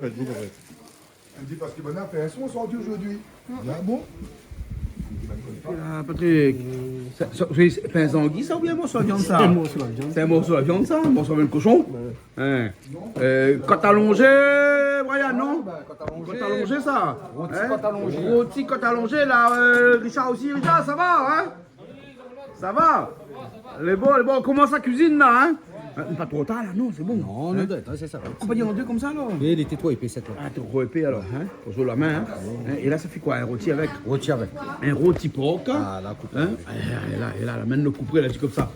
Elle me dit parce que Bernard fait un son sorti aujourd'hui. Ah bon? Ah, Patrick, c'est pain sanguis ça ou bien morceau de viande ça? C'est un morceau de viande ça? Un morceau de cochon? Hein. Côte allongée, Brian, non? Côte allongée ça? Rôti côte allongée. Rôti côte allongée là, Richard aussi, Richard, ça va, hein? Ça va? Les bons, on commence la cuisine là, hein? Pas trop tard là, non, c'est bon. Non, hein? non, c'est ça. On peut dire en deux comme ça alors? Et il était trop épais cette là. Ah, t'es trop épais alors, hein? Faut jouer la main, hein? Et là, ça fait quoi? Un rôti avec? Rôti avec. Un rôti porc. Ah, la coupe. Hein? Et là, même le couperé, là, c'est comme ça.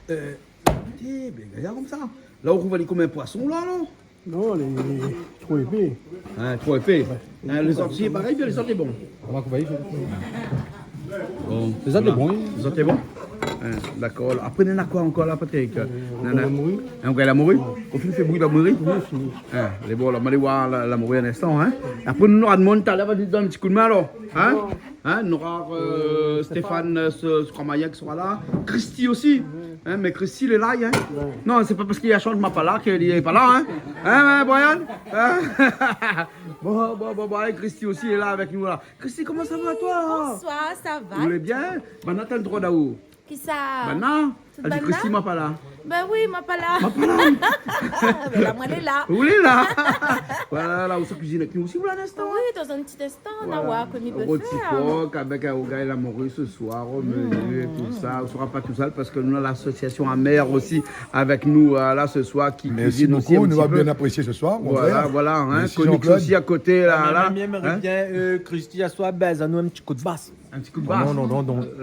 Regarde comme ça. Là, on va aller comme un poisson, là, non? Non, les trop épais. Hein, trop épais. Hein, les sorties, c'est pareil, bien les sorties, bon. On va couper. Bon. Les autres, bon. Les sorties, bon? Hein, d'accord. Après, il y en a quoi encore, là, Patrick? La morue. On regarde la morue? Au film, fait bruit la morue? Oui, fini. Hein, les bons, là, on va aller voir la morue un instant, hein? Après, nous aurons demandé tout à l'heure, va nous donner un petit coup de main, alors. Hein? Hein? Nous aurons Stéphane Scromaillec qui sera là. Christy aussi. Hein? Mais Christy, il est là, hein? Non, c'est pas parce qu'il y a Charles pas là qu'il n'est pas là, hein? Hein, Brian? Hein? Bon, Christy aussi est là avec nous, là. Christy, comment ça va, toi? Bonsoir, ça va? Vous allez bien? Bana, t'as le droit d'aoù? Qui ça? Bana? C'est Elle dit Bana? Christy m'a pas là. Ben oui, ma pas là. M'a pas là. Ben la moelle est là. Vous voulez là? Voilà, là, vous se cuisine avec nous aussi, vous, là, un instant? Oui, dans un petit instant, on va voir comme il peut Rôti faire. porc avec un gars et la morue ce soir, au menu et tout ça. On ne sera pas tout seul parce que nous avons l'association Amère aussi avec nous là ce soir qui Merci cuisine aussi beaucoup, un on petit va peu. bien apprécier ce soir. mon Voilà, frère. voilà, hein. Merci, Connix Jean-Claude. aussi à côté là. là. J'aimerais bien, Christy, à soi, baise, à nous un petit coup de basse. Un petit coup de basse. Non.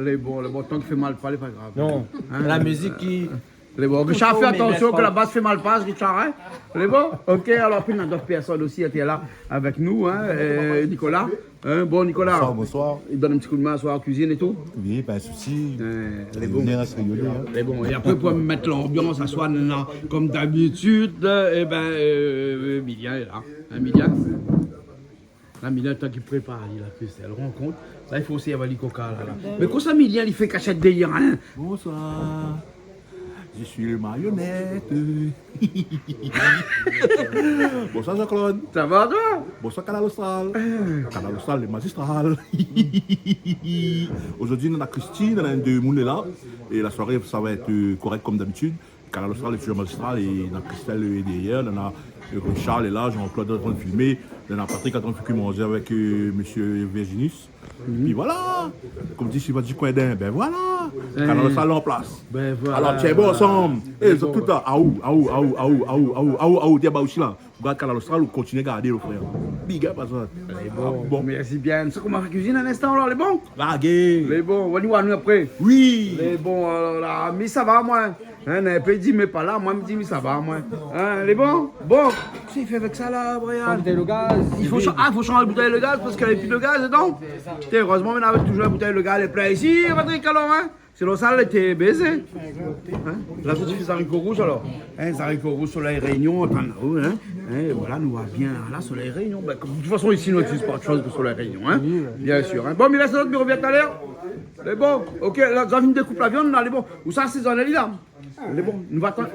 Les bons, tant qu'il fait mal parler, pas grave. Non, Hein? la musique qui. Les bons. Richard, fais mais attention laisse que la pas. basse fait mal passe, Richard. Hein? Les bons? Ok, alors puis il y a d'autres personnes aussi qui étaient là avec nous. Hein? Nicolas. Hein? Bon, Nicolas. Bonsoir. Il donne un petit coup de main à soir en cuisine et tout. Oui, pas de souci. Les bons. Venir à se rigoler. Hein. Mais bon, et après, pour mettre l'ambiance à soi, comme d'habitude, Milia est là. Hein, Milia? Là, Milia, tant qu'il prépare, il a fait cette rencontre. Là, il faut aussi avoir les coca là. Mais quand ça, Milia, il fait cachette délire, hein? Bonsoir. Je suis le marionnette. Bonsoir Jean-Claude. Ça va, toi? Bonsoir Canal Austral. Canal Austral, le magistral. Aujourd'hui, on a Christine, on a deux moules là. Et la soirée, ça va être correct comme d'habitude. Canal Austral est toujours magistral et on a Christelle est derrière. On a Charles est là, Jean-Claude est en train de filmer. On a Patrick en train de manger avec monsieur Virginus. Puis voilà, comme dit, je suis pas du coin d'un, ben voilà, Canal Austral en place. Ben voilà. Alors, tiens, bon ensemble. Et tout le temps, tiens, bah aussi là. Regarde Canal Austral ou continuez à garder le frère. Big up à ça. Bon, merci bien. C'est comment la cuisine un instant, là, les bons? Lagué. Les bons, on va nous voir nous après. Oui. Les bons, alors là, mais ça va, moi. Hein, un peu dit, mais pas là, moi, me dit, mais ça va, moi. Hein, les bons? Bon, qu'est-ce qu'il fait avec ça, là, Brian? Bouteille de gaz. Il faut, faut changer la bouteille de gaz parce qu'il n'y a plus de gaz dedans. Putain, heureusement, on avait toujours la bouteille de gaz, elle est pleine ici, Patrick, alors, hein? Sinon, ça, elle était baisée. Hein? Là, tu fais des haricots rouges, alors. Hein, des haricots rouges, soleil réunion, attends, là-haut, hein? Et voilà, nous va bien. Là, soleil réunion. Ben, de toute façon, ici, nous n'utilisons pas autre chose que soleil réunion, hein? Bien sûr. Hein? Bon, mais là, c'est notre bureau bien tout à l'heure. C'est bon. Ok, là, Xavier découpe la viande, là, les bons. Où ça, c'est dans la là? Les bons, nous va attendre.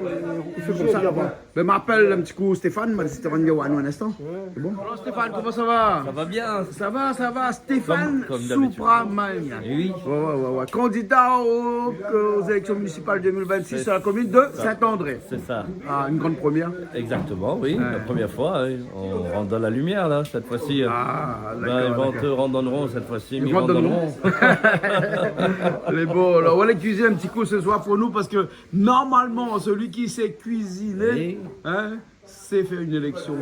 Il fait comme ça là-bas. Ben, m'appelle un petit coup Stéphane, m'a dit Stéphane Gawanou un instant. C'est bon? Alors, Stéphane, comment ça va? Ça va bien. Ça va, Stéphane Comme d'habitude. Soupramania. Oui. Ouais. Candidat aux élections municipales 2026 sur la commune de Saint-André. C'est ça. Ah, une grande première. Exactement, oui. La première fois, hein. On rentre dans la lumière là, cette fois-ci. Ah, Ben, d'accord. les venteurs rentrent dans le rond cette fois-ci. Ils mais rentrent rentrent dans le rond. Les beaux, alors on va aller cuisiner un petit coup ce soir pour nous parce que normalement, celui qui sait cuisiner, Oui. hein, c'est faire une élection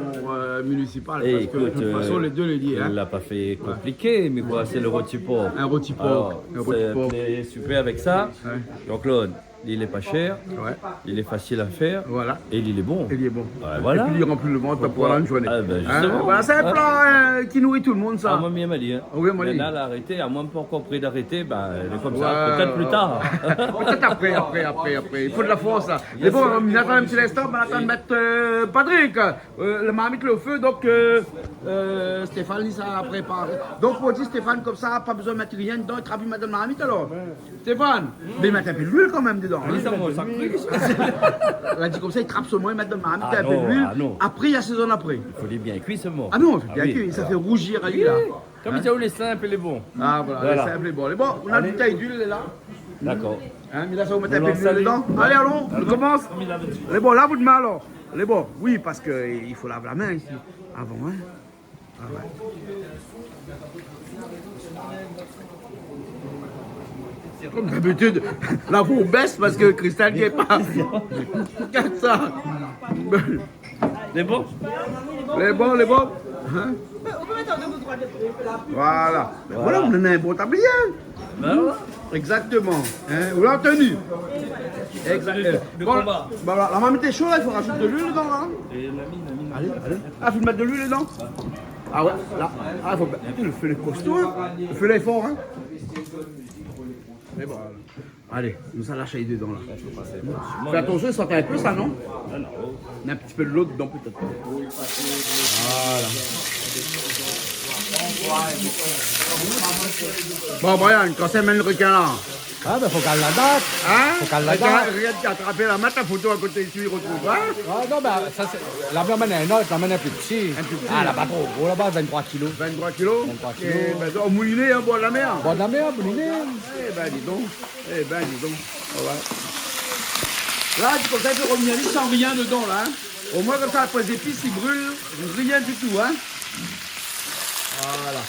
municipale. Et Parce que de toute façon, les deux les liés. il Hein. l'a pas fait compliqué, mais quoi, c'est le rôti porc. Un rôti porc. Alors, Un rôti porc. c'est super avec ça. Ouais. Jean-Claude, il est pas cher, Ouais, il est facile à faire voilà. et il est bon. Il est bon. Ouais, voilà. Et puis il remplit le ventre pour la journée. Ah, ben, justement. Voilà, c'est un Hein. plat qui nourrit tout le monde, ça. Ah, moi, bien m'a dit. Hein. Oui, moi, Maintenant, dit. elle a arrêté, à moins pas encore près d'arrêter, ben, elle est comme Ouais, ça. Peut-être plus tard. Peut-être après. Il faut de la force, là. Mais bon, on attend un petit instant, on attend de mettre Patrick. Le marmite le au feu, donc Stéphane, il ça a préparé. Donc, on dit Stéphane, comme ça, pas besoin de mettre rien dedans, il travaille madame marmite alors. Stéphane, mais mettre un peu d'huile quand même dedans. dedans. Oui, Hein. ça monte, ça cru. Là, dit comme ça, il trappe seulement, il met dedans, il met Ah un peu non, d'huile. ah non. Après, il assaisonne après. Il faut les bien cuire, ce mort. Ah non, il fait bien oui, cuit, ça alors. fait rougir lui là. Comme il y a où les simples et les bons. Ah voilà, Voilà. c'est simple et bon. Les bon, on a une bouteille d'huile là. D'accord. Hein, mais là, ça va mettre un On peu lance d'huile ça, dedans. Allez, allons, on commence. Les bons, là, vous de main alors. Les bons, oui, parce qu'il faut laver la main ici. Avant, hein. Ah ouais. Comme d'habitude, la vous baisse parce que Christelle n'y est pas. Regarde ça. Les bons? Les bons, les bons. Hein? Voilà. Voilà, on en a un bon tablier. Ben voilà. Exactement. Hein? Vous l'avez entendu? Exactement. De Bon, combat. voilà, la marmite est chaude, là, il faut rajouter de l'huile dedans. Là. Et la mine. Allez, allez. Ah, il faut mettre de l'huile dedans? Ah ouais, là. Ah, il faut. Putain, le feu est costaud, hein. Le feu est fort, hein. Mais bon, voilà. Allez, nous allons lâcher dedans, là. Fais attention, ça sent un peu ça, non? Ah non. On a un petit peu de l'eau dedans, peut-être. Voilà. Bon, Brian, quand c'est même le requin là? Ah, ben, faut qu'elle la date. Hein? Faut qu'elle la garde. Regarde, tu as attrapé la main, ta photo à côté ici, il retrouve. Hein? Ah, non, ben, ça, c'est. La blâmane est un autre, la blâmane est plus petit. Un plus petit. Ah, là-bas, trop gros, là-bas, 23 kilos. 23 kilos. 23 kilos. Et ben, au mouliné, hein, bois de la mer. Bon, de la merde, Brunel. Eh ben, dis donc. Eh ben, dis donc. Voilà. Là, tu comme ça, il peut revenir ici sans rien dedans, là. Hein? Au moins, comme ça, après les épices, ils brûlent. Rien du tout, hein. Voilà.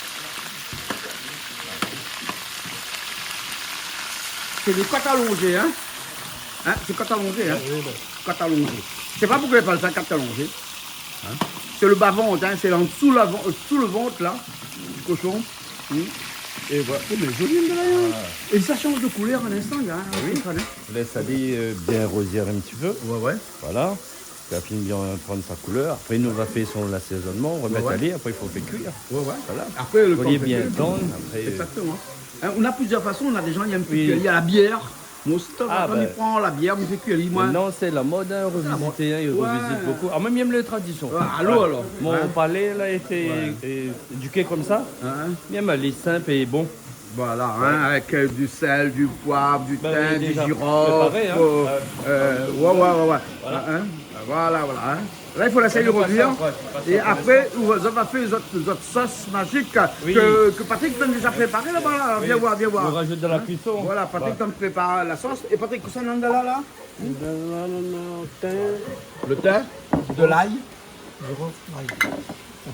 C'est des côtes allongées, hein. Hein? C'est côtes allongées, hein. Côtes allongées. C'est pas pourquoi ils appellent ça côtes allongées. Hein? C'est le bas-ventre, hein. C'est en dessous, sous le ventre, là, du cochon. Et voilà. Oh, mais joli, là, hein. Et ça change de couleur un instant, gars. Hein. Oui. On laisse aller bien rosière un petit peu. Ouais, ouais. Voilà. Puis après, il vient prendre sa couleur. Après, il nous va faire son assaisonnement, remettre Ouais. à aller. Après, il faut faire cuire. Ouais, ouais. Voilà. Après, le Il faut les temps bien fait cuire. tendre. Après, Exactement. Hein, on a plusieurs façons. On a des gens qui aiment Oui. cuire. Il y a la bière. Mon stop, Ah, quand ben. il prend la bière, on fait cuire. Moi, maintenant, c'est la mode, hein, revisiter. Hein, il Ouais. revisite beaucoup. Ah, même, il aime les traditions. Ah, allô, alors. Mon Hein? palais, là, était éduqué comme ça. Hein? Bien, mais les simples et bon. Voilà, hein, avec du sel, du poivre, du Ben, thym, du déjà girofle. préparé, hein. Ouais. Hein? Voilà. Hein? Là, il faut laisser le revenir. Et après, vous avez fait votre sauce magique Oui. que Patrick t'a déjà préparée là-bas. Là. Viens voir, viens On voir. rajoute de la cuisson. Voilà, Patrick t'a préparé la sauce. Et Patrick, qu'est-ce qu'on a là? Le thym, de l'ail.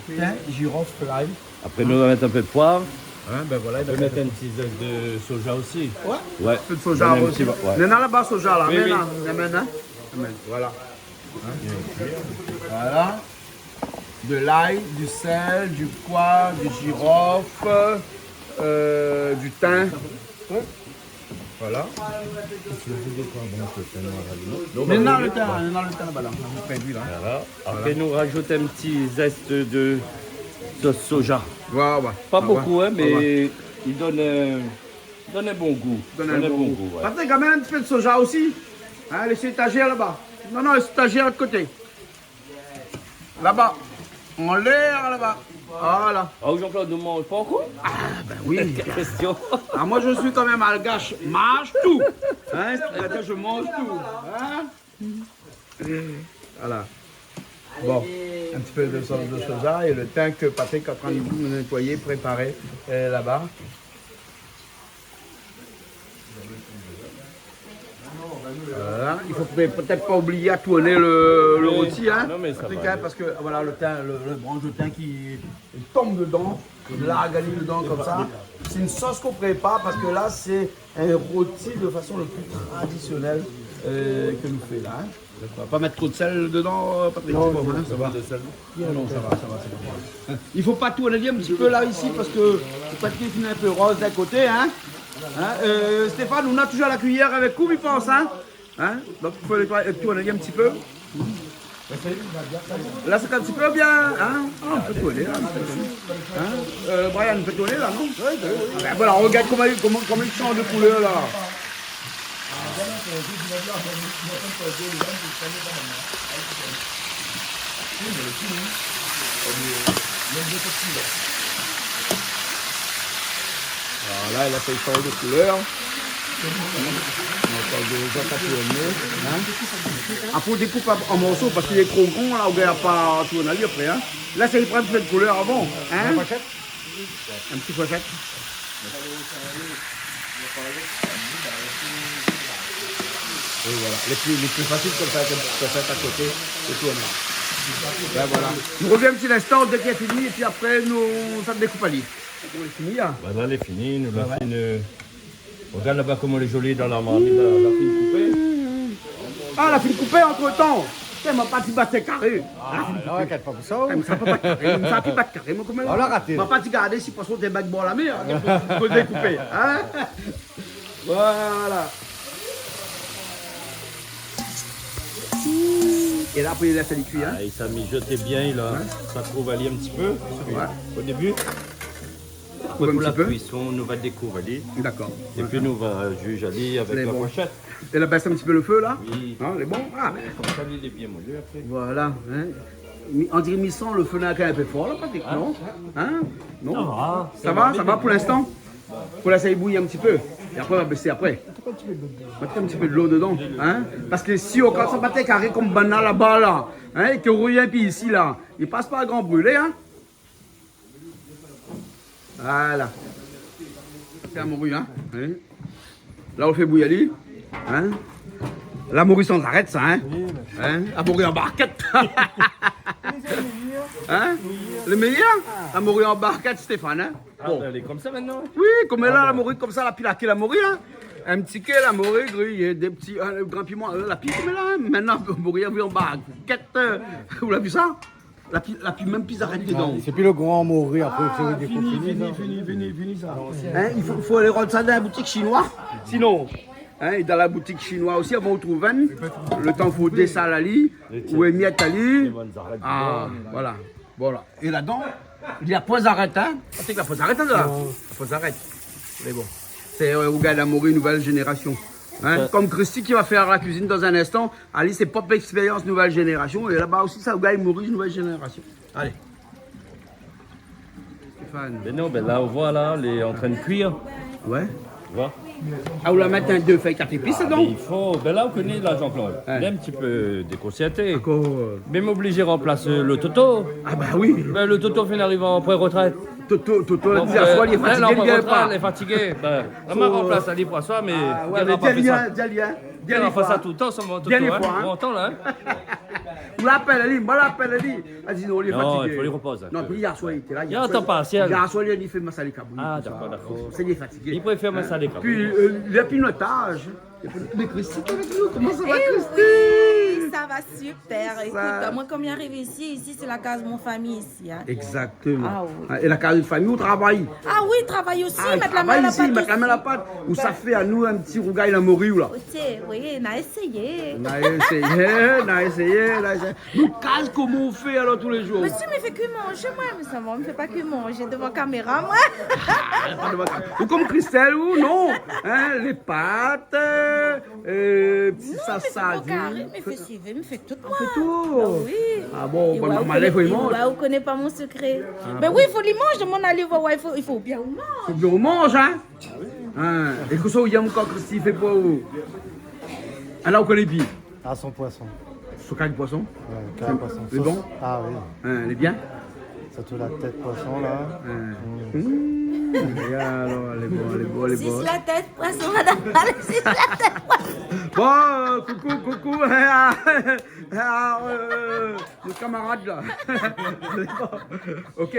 Thym, girofle, l'ail. Après, nous, on va mettre un peu de poivre. Hein, ben voilà, On peut mettre un petit œuf de soja aussi. Ouais. Ouais. Un peu de soja Donner un aussi. petit- ouais. Maintenant là-bas, soja là. Oui, Amène, oui. hein. Amène, hein. Amène. Voilà. Voilà. De l'ail, du sel, du poivre, du girofle, du thym. Voilà. Maintenant le thym là-bas là. On fait lui, là. Voilà. Après, nous rajoutons un petit zeste de sauce soja. Voilà, ouais. Pas Ah, beaucoup, ouais. hein, Ah, ouais. mais il donne un bon goût. Donne un bon goût. Ouais. Patrick, amène un petit peu de soja aussi. Hein, laissez l'étagère là-bas. Non, laissez l'étagère de côté. Là-bas. En l'air là-bas. Voilà. Ah, Jean-Claude, nous mange pas encore? Ben oui. Question. Ah, moi je suis quand même malgache. Mange tout. Hein, c'est-à-dire je mange tout. Hein? Voilà. Bon, un petit peu de sauce de soja et le thym que Patrick est en train de nettoyer, préparer là-bas. Voilà. Il faut peut-être pas oublier à tourner le Oui. rôti, hein, Non, mais ça Patrick, va. hein, parce que voilà le thym, le branche de thym qui tombe dedans, la galie dedans comme ça. C'est une sauce qu'on prépare parce que là c'est un rôti de façon le plus traditionnelle que nous fait là. Hein. On va pas mettre trop de sel dedans, Patrick. Non, ça va. Non, ça va. Il faut pas tourner un petit peu là ici parce que le papier finit un peu rose d'un côté, hein. Hein, Stéphane, on a toujours la cuillère avec coup, il pense, hein. Donc il faut le tourner un petit peu. Là c'est un petit peu bien, hein. Ah, on peut tourner là. Hein? Brian, on peut tourner là, non? Ah, ben, voilà, regarde comment il change de couleur là. Voilà, il a fait changer de couleur. Après, on découpe en morceaux parce qu'il est trop grand, là, on ne garde pas tout en après. Hein. Là, ça y prend un peu de couleur avant. Hein. Un petit pochette. Et voilà, les plus faciles comme ça, à côté, et tout en là. Ben, voilà. Nous revenons un petit instant dès qu'il est fini, et puis après, ça découpe à l'île. On est fini, hein. Bah, là, elle est finie. Nous, la fine, regarde là-bas comment elle est jolie dans la marmite, la fine coupée. Ah, la fine coupée entre-temps. C'est ma partie batte carré. Non, inquiète pas pour ça. Ça peut pas carré, ça peut pas carré. Moi, comment On l'a raté. ma partie gardée, si parce qu'on t'es back la mer, faut découper. Hein? Voilà. Et là, après, il laisse les cuire. Hein? Ah, il s'est mijoté bien, ça trouvaille un petit peu au début. Après, pour la cuisson, nous va découvrir. D'accord. Et puis nous va juger Ali avec la pochette. Et là, baisse un petit peu le feu, là. Oui. Hein, les bons. Ah, mais... Comme ça, il est bien moulu après. Voilà. Hein? On dirait mi-sang, le feu n'a qu'un peu fort, là, pratiquement. Hein? Non. Ça va pour l'instant. Faut laisser bouillir un petit peu. Et après, on va baisser après. Mettre un petit peu de l'eau dedans. Hein? Parce que si on quand ça battait carré comme banane là-bas, là, hein, et que rien puis ici, là, il passe pas à grand brûlé, hein? Voilà. C'est la morue, hein? Hein? Là, on fait bouillir lui. Hein? La morue sans arrêt, ça, hein? Hein? La morue en barquette. Hein? Le meilleur? La morue en barquette, Stéphane, hein? Bon. Elle est comme ça maintenant? Oui, comme elle a la morue comme ça, la pile à la morue, hein? Un petit quai, la morue grillée, des petits grands piments, la pile comme elle a, hein? Maintenant, la morue en barquette. Vous l'avez vu ça? La pile même pile arrête dedans. C'est plus le grand mourir après, c'est Fini ça. Hein, il faut aller rendre ça dans la boutique chinoise. Sinon, hein, dans la boutique chinoise aussi, avant on trouve un. Le temps faut des salles à lit, ou des miettes à lit. Ah, voilà. Et là-dedans, il y a point d'arrêt, hein. C'est que la point d'arrêt, là. La point d'arrêt. Mais bon. C'est Ouga Damori, nouvelle génération. Hein? Comme Christy qui va faire la cuisine dans un instant. Ali, c'est Pop Expérience nouvelle génération. Et là-bas aussi, ça Ouga Maurice nouvelle génération. Allez. Stéphane. Ben non, ben là, on voit là, elle est en train de cuire. Ouais. Tu vois? Ah, vous la mettez un deux feuilles café pisse, Mais donc? il faut, ben là, on connaît là, Jean-Claude. Ouais. Il est un petit peu déconcerté. D'accord. Même obligé de remplacer le Toto. Ah, bah oui. Ben, le Toto vient d'arriver en pré-retraite. Toto, Donc, dit à soi, il est fatigué, il vient pas. Elle est fatiguée. Ben, elle m'a remplacé à l'île pour soi, mais Ah, ouais, elle mais n'a pas fait ça. Bien Elle fait ça tout le temps, son Toto. Bien Hein. fois, hein. Bon temps, là. Vous l'appelle, Ali, moi l'appelle, Ali. Elle dit non, il est Non, fatigué. il faut lui reposer un Non, peu. puis hier soir, il était là. Il entend pas, si elle- Hier soir, il fait massale kabouli. Ah, d'accord, d'accord. C'est il est fatigué. Il préfère me saler quand Puis, le pinotage. Mais Christy, tu es avec nous? Comment ça va, Christy? Oui, ça va super. Écoute, moi, comme j'arrive ici, c'est la case de mon famille ici. Hein. Exactement. Ah oui. Et la case de famille, on travaille. Ah oui, travaille aussi, Ah, mettre la main à la ici, pâte. mettre la main à la pâte. Ou ça fait à nous un petit rougail la morue, là. Oui, on a essayé. On a essayé. Nous, casse comment on fait alors tous les jours? Monsieur me fait que manger, moi, mais ça va, me fait pas que manger devant caméra, moi. Ou comme Christelle, ou non? Hein, les pâtes, petit salsa. Mais fait suivre, me fait tout moi. fait tout. Ah oui. Ah bon, Et bah, ouais, normalement, il faut y manger. Ouais, vous connaissez pas mon secret. Ben oui, il faut les manger, mon aller voir, ouais, il faut bien ou manger. Faut bien on mange, hein? Hein? Et que ça, il y a encore Christy fait pour vous. Alors, on connaît bien. Ah, son poisson. Sur quel poisson? Ouais, carré poisson. C'est bon? Ah oui. Hein, elle est bien? Surtout la tête poisson là. Et alors, elle est bonne. Si c'est la tête, poisson, madame, si c'est la tête, poisson. Bon, coucou, nos camarades là. Ok,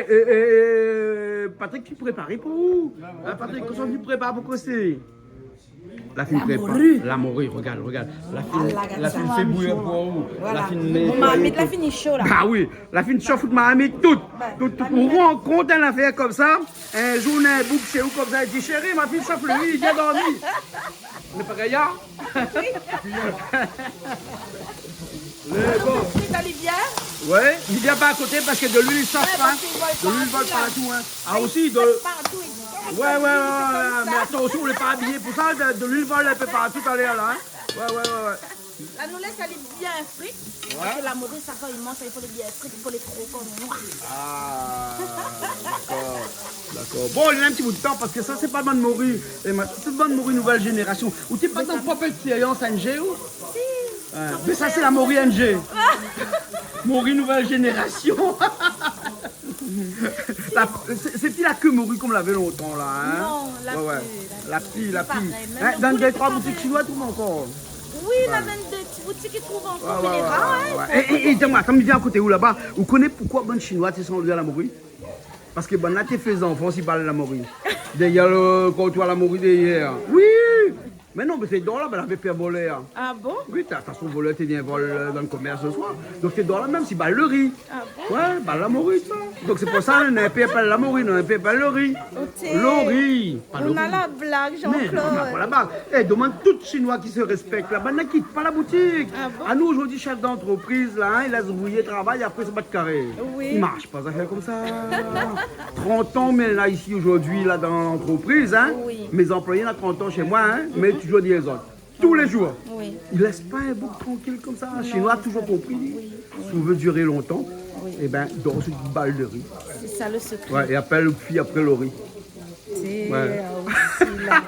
Patrick, tu prépares pour où? Patrick, comment tu prépares pour Christy? La fine prépare. La morue, regarde. La fine fait bouillir pour où? Voilà. La fine Mon mamie, la fini chaud là. Ah oui, la fine chauffe de mamie toute. On rend compte d'une affaire comme ça. Un jour, on a un bouc chez vous comme ça. Il dit, chérie, ma fille chauffe lui, il vient dormir. On est pas gaillard? Mais bon. C'est Olivia. Ouais, il vient pas à côté parce que de l'huile, il chauffe Ouais, pas. parce qu'il vole De l'huile, il vole partout, partout. Hein. Ah Il aussi, de... vole partout. Ouais, mais attention, on n'est pas habillé pour ça. De l'huile vole un peu partout à l'air là. Hein. Ouais. Là, nous laisse aller bien frites. Parce que la morue, ça quand il mange, il faut les bien frites, il faut les croquer. Ah, d'accord. D'accord. Bon, il y a un petit bout de temps parce que ça, c'est pas bonne morue. C'est bonne morue nouvelle génération. Ou t'es pas dans propre expérience NG ou? Si. Mais ça, c'est la morue NG. Morue nouvelle génération. C'est la queue morue comme on l'avait longtemps là. Hein? Non, la petite. La petite. Pareil, Dans les 3 boutiques chinoises, tout encore. Oui, la même des petites boutiques qui trouvent encore, mais les rares, hein. Et dis-moi, quand tu viens à côté où là-bas, vous connaissez pourquoi bonne chinoise, tu sont à la morue? Parce que bon, là, tu fais enfants s'ils parlent de la morue. Derrière le comptoir la morue derrière. Oui! Mais non, mais c'est dans là, elle avait fait voler. Ah bon? Oui, t'as son voleur, t'es bien vol dans le commerce ce soir. Donc c'est dans là même, si balle le riz. Ah bon? Ouais, balle la morue, ça. Donc c'est pour ça, on n'a pas la morue, on n'a pas le riz. Le riz. On a la blague, Mais on n'a pas Jean-Claude. la bague. Eh, demande tout Chinois qui se respectent là-bas, ne quitte pas la boutique. Ah bon? À nous aujourd'hui, chef d'entreprise, là, hein, il laisse brouiller, travail, après se battre carré. Oui. Il marche pas, ça fait comme ça. 30 ans, mais là, ici, aujourd'hui, là, dans l'entreprise, hein. Oui. Mes employés, là, 30 ans chez moi, hein, mais toujours des autres. Tous les jours. Oui. Ils ne laissent pas un bouc tranquille comme ça. Chinois, toujours compris. Si on veut durer longtemps, eh ben, dors sur une balle de riz. C'est ça le secret. Ouais, et appelle le puits après le riz. C'est Ouais. aussi là.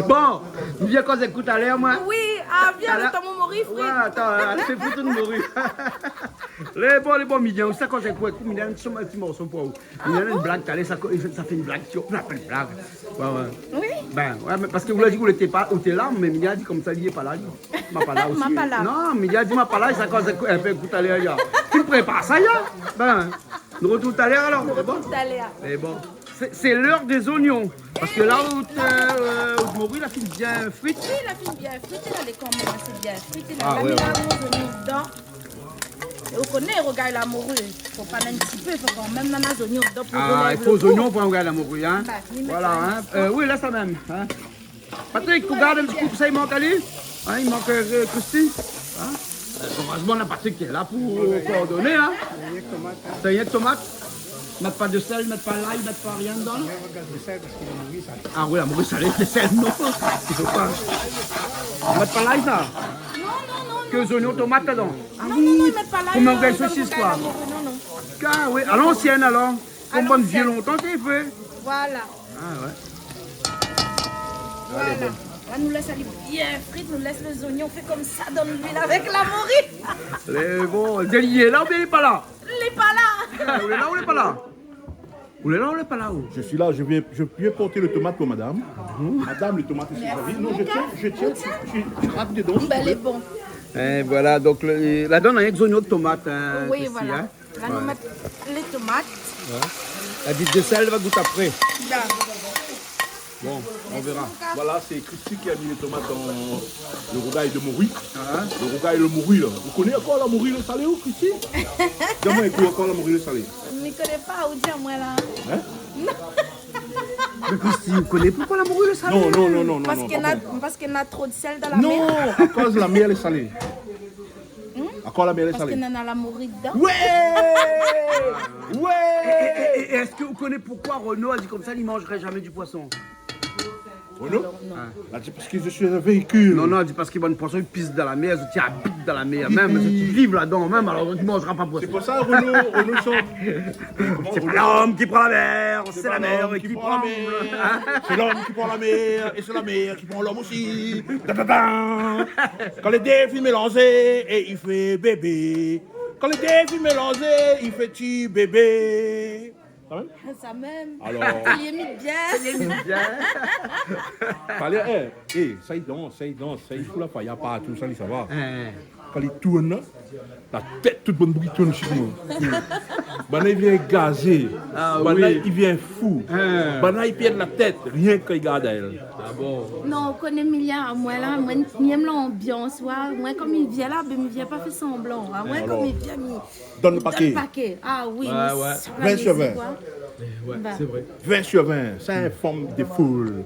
Bon, viens quand j'écoute à l'air, moi. Oui, ah bien, Alors- le temps mon riz Ouais, frit. attends, c'est foutu de mourir. Les bons mignons, ça quand j'écoute, il y a un petit morceau pour vous. Il y a une blague, ça fait une blague, on appelle une blague. Ouais, ouais. Oui. Ben, ouais, mais parce que vous l'avez dit que vous n'étiez pas, où là, mais Mia dit comme ça, il n'est pas là. Il m'a pas là aussi. M'a pas là. Non, Mia dit, m'a pas là, ça quand j'écoute, un peu écoute à l'air, il y a. Tu me prépares ça, il y a. Ben, nous retrouvons tout à l'heure alors. C'est bon. Tout à l'heure. C'est bon. C'est l'heure des oignons. Parce que là où Maurice, la fille bien frite. Oui, la fille bien frite, elle est quand même assez bien frite. Elle Ah, a ouais, mis ouais. la rose au milieu dedans. Et on connaît, regarde la morue. Il faut pas un petit peu, il faut quand même mettre les oignons dedans pour Ah, il donner faut le aux goût. oignons pour regarder la morue. Hein. Bah, il met Voilà. ça. Hein. Oui, là, ça même. Hein. Patrick, tu regardes un petit coup, ça, il manque Ali. Hein, il manque Christy. Hein. Heureusement, on a Patrick qui est là pour coordonner. Hein. C'est rien de tomate. Mettre pas de sel, mettre pas l'ail, mettre pas rien dedans. Ah oui, la morue salée, le sel, non. Il faut pas. Mettre pas l'ail, ça. Que les oignons, tomates dedans. Ah Non, non, ils mettent pas là. Comme un ils gars veulent saucisse, regarder quoi. la morue, non, non. Ah oui, à l'ancienne alors. Comme bonne vieux l'ancienne. longtemps, c'est fait. Voilà. Ah ouais. Voilà. Là, nous laisse aller bien frite, nous laisse les oignons, on fait comme ça dans l'huile avec la morue. Les bon, Délié là ou bien il est pas là? Il n'est pas là. Vous êtes là ou il est pas là? Vous êtes là ou il est pas là? Je suis là, je viens porter le tomate pour madame. Madame, le tomate est servi. Non, je tiens. Tu rates dedans. Ben, elle est bonne. Et voilà, donc la donne avec des oignons de tomates. Hein, Oui, ici, voilà. hein. Là, nous mettons les tomates. La dite de sel va goûter après. Là. Bon, on verra. Voilà, c'est Christy qui a mis les tomates dans le rougail de morue. Ah. Le rougail de morue, là. Vous connaissez encore la morue le salé ou Christy? Dis-moi, écoute encore la morue le salé. Je ne connais pas, où dire moi là. Hein? Mais Christy, vous connaissez pourquoi la morue le salé? Non. Parce qu'il y a trop de sel dans la Non, mer. à cause de la miel est salée. À cause de la miel est Parce salée. qu'il y en a la morue dedans. Ouais! Ouais! Et est-ce que vous connaissez pourquoi Renaud a dit comme ça, il ne mangerait jamais du poisson? Renaud? Là, c'est parce que je suis un véhicule. Non, il dit parce qu'il y a un poisson, il pisse dans la mer, tu habites dans la mer, même, tu vives là-dedans, même, alors tu ne mangeras pas C'est poisson. pour ça, Renaud chante. C'est pas l'homme qui prend la mer, c'est la pas mer l'homme qui qui prend prend la mer. C'est l'homme qui prend la mer, et c'est la mer qui prend l'homme aussi. Ta-ta-ta. Quand les deux filles mélangées, et il fait bébé. Quand les deux filles mélangées, il fait petit bébé. Ça même? Ça même. Alors, Il est mis bien. fallait, ça y danse, il fout la faille à partout, ça, ça va. Quand il tourne, la tête toute bonne bruit tourne chez nous. Bana il vient gazer, Ah, Bana oui. il vient fou, Bana il perd la tête, rien qu'il regarde elle. Ah bon? Non, on connaît Milia, moi là, moi j'aime l'ambiance, moi comme il vient là, ben il vient pas faire semblant. Moi alors, comme il vient, donne le il paquet. paquet. Ah oui, Ouais, mais ouais. ça, 20 sur 20. quoi. Ouais, Bah. c'est vrai. 20 sur 20, c'est une forme de foule.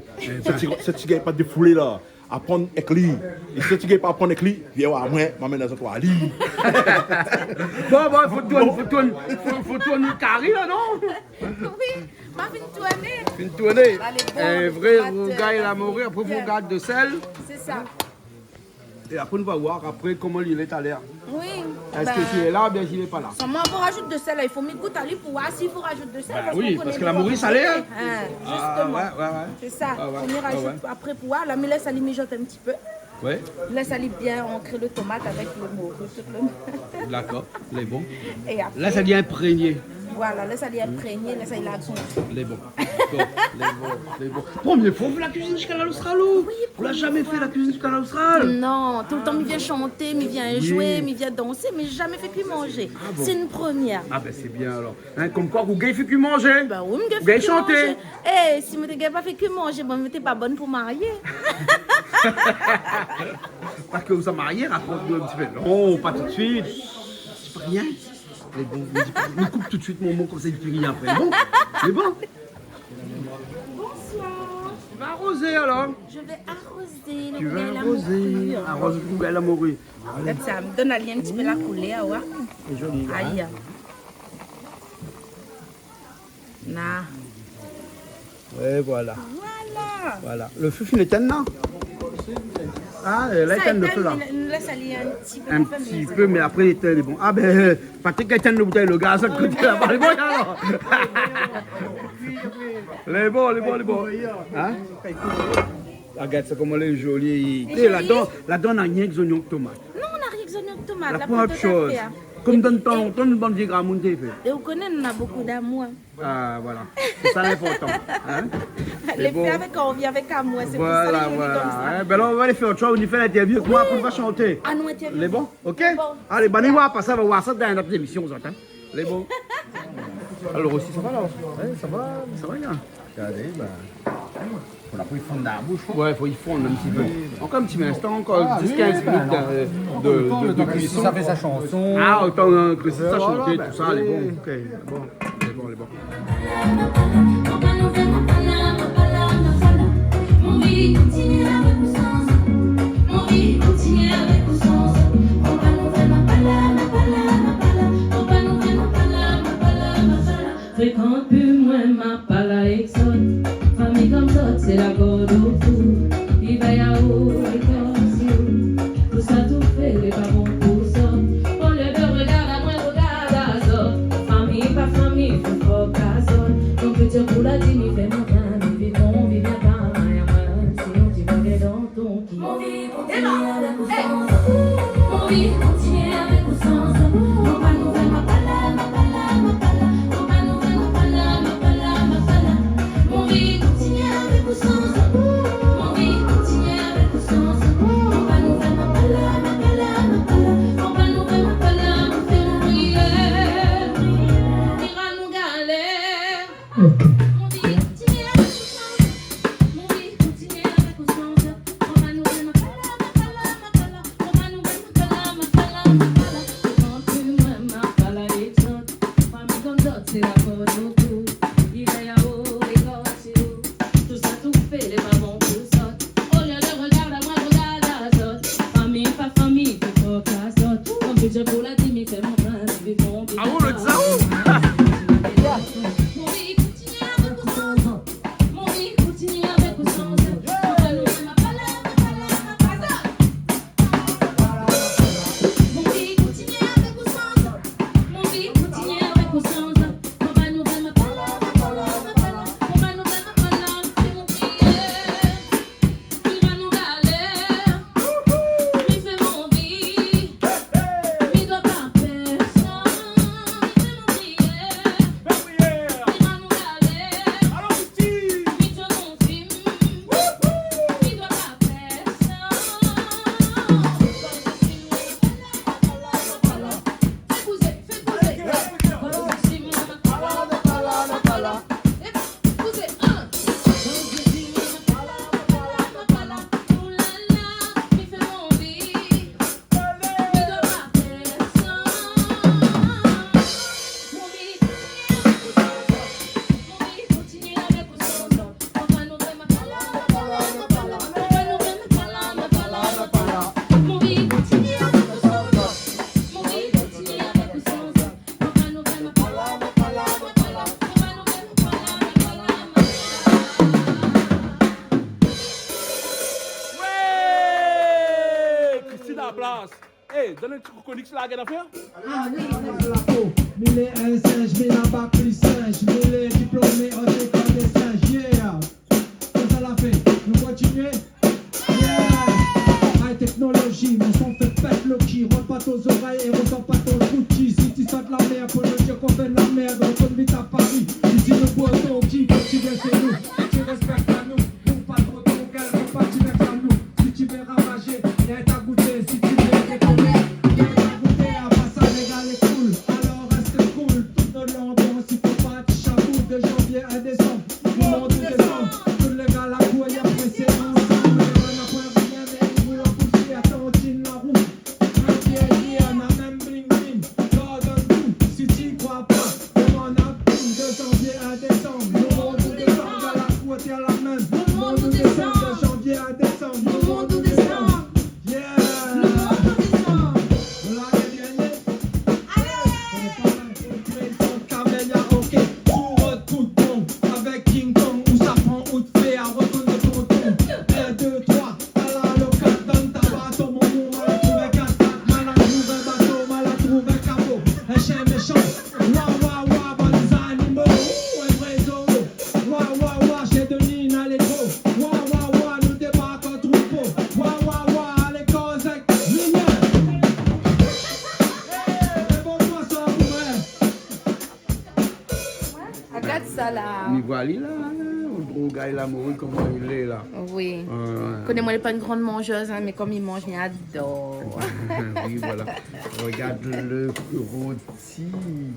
Cette gars n'est pas défoulé là, apprendre éclit. Et si tu n'es pas apprendre éclit, viens voir moi, m'amène dans toi à lit. Bon, faut tourner le carré là, non? Oui, ma fin de tournée. Une tournée. Allez, bon, Un vrai tomate, rougail à mourir, après vous bien. garde de sel. C'est ça. Et après, on va voir après comment il est à l'air. Oui. Est-ce que s'il est là ou bien s'il n'est pas là? Seulement, on rajoute de sel. Il faut mettre goûter à lui pour voir s'il faut rajouter de sel. Oui, qu'on parce connaît que la pas. morue salée, hein. Justement. Ouais. C'est ça. Ah ouais, On y rajoute après pour voir. La mais laisse aller mijoter un petit peu. Ouais, Laisse aller bien ancrer le tomate avec le morue. d'accord, les bons. Et après, Là, ça dit imprégné. voilà, laisse aller imprégner, laisse aller l'action. Les bons. D'accord, les bons. Première fois, on fait la cuisine du canal austral. On l'a jamais fait la cuisine du canal austral. Non, tout le temps, il vient chanter, il vient jouer, il vient danser, mais jamais fait que manger. C'est une première. Ah ben c'est bien alors. Hein, comme quoi, vous gagnez fait que manger. Ben oui, Vous je gagnez fais que chanter. manger. Eh, si je n'avais pas fait que manger, ben, je n'étais pas bonne pour marier. Parce que vous êtes mariés, raconte-nous un petit peu. Non, pas tout de suite. C'est pas rien. Les bons, me coupe tout de suite mon mot comme ça, il ne fait rien après. Bon, c'est bon. Bonsoir. Tu vas arroser alors. Je vais arroser le Tu vas poubelle à arroser. morue. Arrose le poubelle à morue. Ça me donne un petit peu la couleur, ouais. C'est joli. Hein? Aïe. Na. Ouais, voilà. Voilà. Voilà. Le feu il éteint là. Ah, là, Ça éteint le feu là. il laisse aller un petit peu. Un petit peu, mais après, il éteint les bons. Ah ben, Patrick éteint le bouteille, le gaz à côté là-bas. Les bons, alors. Les bons. Hein? Regarde, c'est comment elle est jolie. Et là-dedans, on n'a rien que des oignons de tomate. Non, on n'a rien que des oignons de tomate. La La première pomme de chose. terre. Comme dans le temps, on donne une bonne vieille grammoune fait. Et vous connaissez, on a beaucoup d'amour. Ah, voilà. C'est ça l'important. Hein? Les bon. fait avec envie, avec amour. C'est Voilà, pour ça que je dis comme voilà. ça. Hein, ben là, on va aller faire autre chose. On y fait l'interview. Moi, après, on va chanter. Ah non, interview. Les bons? Ok? Bon. Allez, ben, on va passer, on va voir ça dans notre émission, vous entendez? Les bons? Alors aussi, ça va là? Ouais, ça va bien. Regardez, ben. On a pris fondre dans la bouche. Ouais, il faut y fondre un petit peu. Encore un petit instant, encore 10-15 minutes de cuisson. Ça fait sa chanson. Ah, autant que c'est ça, chanter, tout ça, les bons. Ok, bon. Les bons. Mon vie continue avec ou sans. Mon vie continue avec ou sans. On va nous faire ma pala. On va nous faire ma pala. Fréquente plus moins ma pala exote. Famille comme ça, c'est la gorge au fou. Il va y avoir les corps. Tout ça, tout fait, les parents pour ça. On le veut, regarde à moi, regarde à ça. Famille, pas famille, faut pas qu'à ça. Donc, petit pour la dîme, fait mon pain. Nous vivons, vivons pas, sinon tu vas get dans ton qui. Mon vie continue avec ou sans. Mon vie continue avec ou sans. On va nous faire ma pala. On va nous faire ma pala. Mon vie continue avec ou sans. Mon vie continue avec ou sans. On va nous faire ma pala. On va nous faire ma pala. On fait nos prières. Ira nous galère. Mon vie continue avec ou sans. Mon vie continue avec ou sans. On va nous faire ma pala. On va nous faire ma pala. Quand plus moi ma pala exote. Famille comme d'autres, c'est la corde au cou. Il va y avoir les corps. Tout ça, tout fait, les mamans tout sautent. Au lieu de regarder à moi, regarde à l'autre. Famille, pas famille, tout faut qu'à saute. Mon budget pour la dîme, fait mon train, vivons, vivons. Ah, bon, le ça, Mon vie continue avec classe. Hey, donne un petit coconyx là, à faire. La peau, mille et un singe, mille à bac plus singe, mille et diplômé en école des singes, yeah. Qu'est-ce ça l'a fait? Nous continuer? Yeah. High technologie, mon son fait pète le qui, rentre pas aux oreilles et ressort pas ton cookie. Si tu sors de la merde, faut le dire qu'on fait de la merde, on retourne vite à Paris. Ici le poisson qui, quand tu viens chez nous, tu respectes à nous, nous pas trop ton gueule, faut pas tu vers à nous. Si tu veux ravager, y'a ta goûter, si tu veux déconner. De janvier à décembre, tout le monde descend. Tous les gars la cour, y'a pressé ensemble. On a pas rien, mais ils voulaient pousser à tantine la roue. Un pied, on a même bling bling. Lors d'un coup, si tu crois pas, on a tout. De janvier à décembre, le monde descend. Dans la cour, y'a la même. Le monde descend. De janvier à décembre, le monde descend. Yeah! Le monde descend. On l'a gagné. Allez! On est pas là. Camélia, ok. Avec King Kong, où ça prend où te fait à retourner ton ton. 1, 2, 3, à la locale, donne ta bateau, mon mot, mal à trouver 4, mal à trouver bateau, mal à trouver capot. Un chien méchant, wa wa, bonnes animaux, un vrai zoo. Wa, chez Denis, allez gros. Wa, nous débarque en troupeau. Wa, allez cause avec lumière. Et bon, moi, ça va Regarde ça là. Mais voilà, là, le gros gars, il a mouru, comment il est là. Oui. Connais-moi, elle n'est pas une grande mangeuse, hein, mais comme il mange, j'adore. Oui, voilà. Regarde le rôti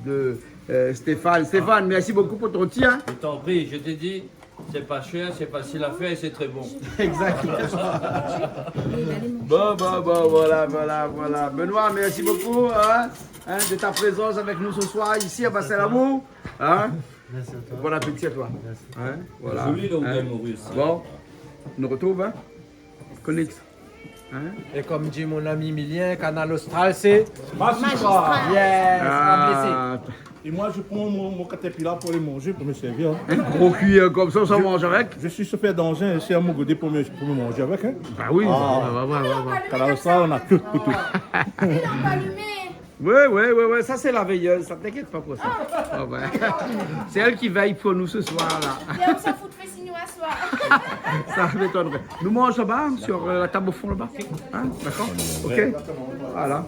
de Stéphane. Stéphane, merci beaucoup pour ton tir. Je t'en prie, je t'ai dit, c'est pas cher, c'est facile à faire et c'est très bon. Exactement. Bon, voilà. Benoît, merci beaucoup de ta présence avec nous ce soir ici à Bassin-Lamour. Merci à toi. Bon appétit à toi. Voilà. Joli là où il est mouru aussi. Bon, on nous retrouve, Connex. Et comme dit mon ami Milien, Canal Austral, c'est Magistral. Yes, Et moi, je prends mon caterpillar pour les manger, pour me servir. Un gros cuillère comme ça mange avec. Je suis chauffeur d'engin, c'est à mon godet pour me manger avec. Hein. Bah oui, Canal Austral, on a tout pour tout. Il n'a pas allumé. Ouais, ça c'est la veilleuse, ça t'inquiète pas pour ça. Ah ouais. C'est elle qui veille pour nous ce soir-là. Et on s'en fout de faire signe à soi. Ça m'étonnerait. Nous mangeons là-bas, sur la table au fond là-bas. D'accord? Ok. Voilà.